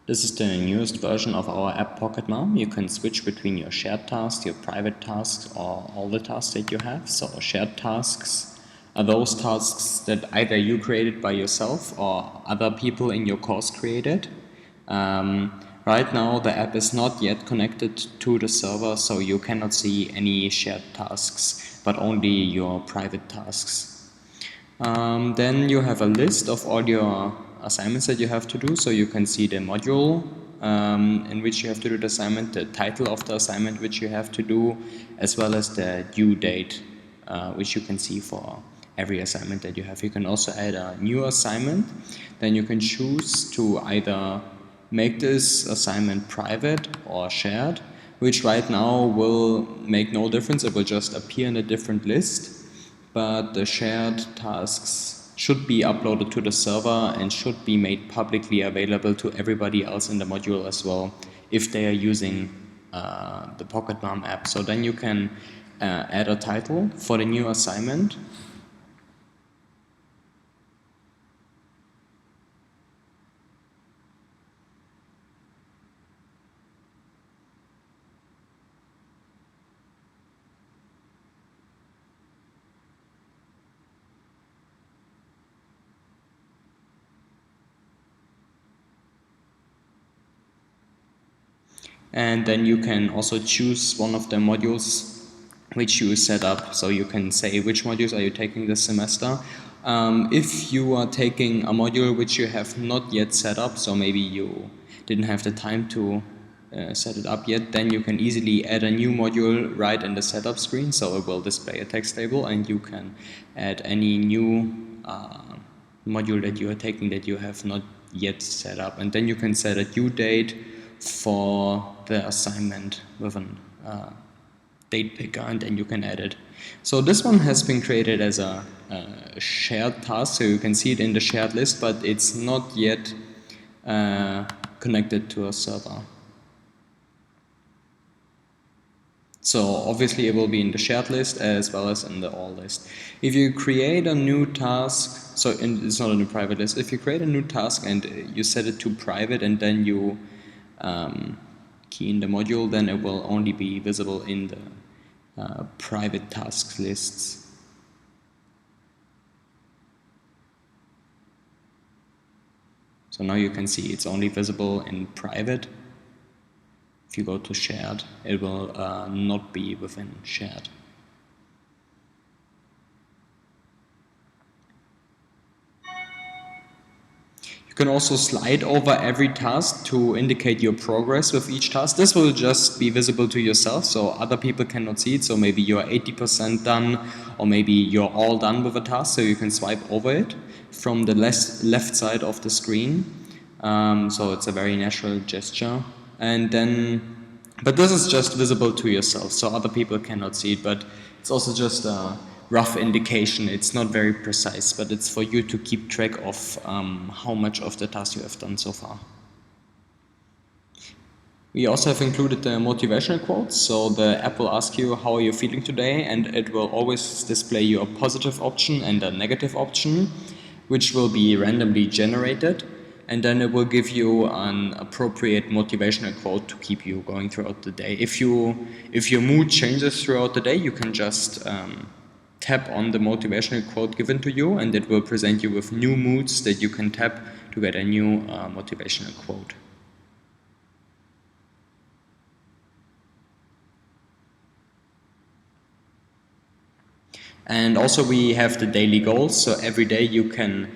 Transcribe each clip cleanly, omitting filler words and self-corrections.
This is the newest version of our app PocketMom. You can switch between your shared tasks, your private tasks, or all the tasks that you have. So shared tasks are those tasks that either you created by yourself or other people in your course created. Right now the app is not yet connected to the server, so you cannot see any shared tasks, but only your private tasks. Then you have a list of all your assignments that you have to do, so you can see the module in which you have to do the assignment, the title of the assignment which you have to do, as well as the due date which you can see for every assignment that you have. You can also add a new assignment. Then you can choose to either make this assignment private or shared, which right now will make no difference. It will just appear in a different list. But the shared tasks should be uploaded to the server and should be made publicly available to everybody else in the module as well if they are using the PocketMom app. So then you can add a title for the new assignment. And then you can also choose one of the modules which you set up. So you can say which modules are you taking this semester. If you are taking a module which you have not yet set up, so maybe you didn't have the time to set it up yet, then you can easily add a new module right in the setup screen, so it will display a text table and you can add any new module that you are taking that you have not yet set up, and then you can set a due date for the assignment with a date picker, and then you can add it. So this one has been created as a shared task, so you can see it in the shared list, but it's not yet connected to a server. So obviously it will be in the shared list as well as in the all list. If you create a new task, so it's not in the private list, if you create a new task and you set it to private and then you key in the module, then it will only be visible in the private tasks lists. So now you can see it's only visible in private. If you go to shared, it will not be within shared. You can also slide over every task to indicate your progress with each task. This will just be visible to yourself, so other people cannot see it. So maybe you're 80% done, or maybe you're all done with a task, so you can swipe over it from the left side of the screen. So it's a very natural gesture. And then, but this is just visible to yourself, so other people cannot see it, but it's also just a rough indication. It's not very precise, but it's for you to keep track of how much of the task you have done so far. We also have included the motivational quotes, so the app will ask you how are you feeling today, and it will always display you a positive option and a negative option, which will be randomly generated, and then it will give you an appropriate motivational quote to keep you going throughout the day. If your mood changes throughout the day, you can just tap on the motivational quote given to you, and it will present you with new moods that you can tap to get a new motivational quote. And also we have the daily goals, so every day you can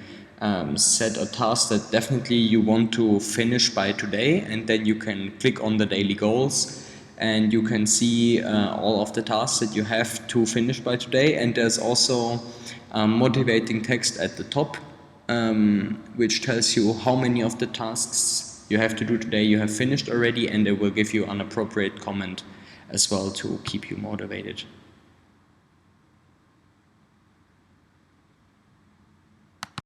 set a task that definitely you want to finish by today, and then you can click on the daily goals and you can see all of the tasks that you have to finish by today. And there's also motivating text at the top, which tells you how many of the tasks you have to do today you have finished already, and it will give you an appropriate comment as well to keep you motivated.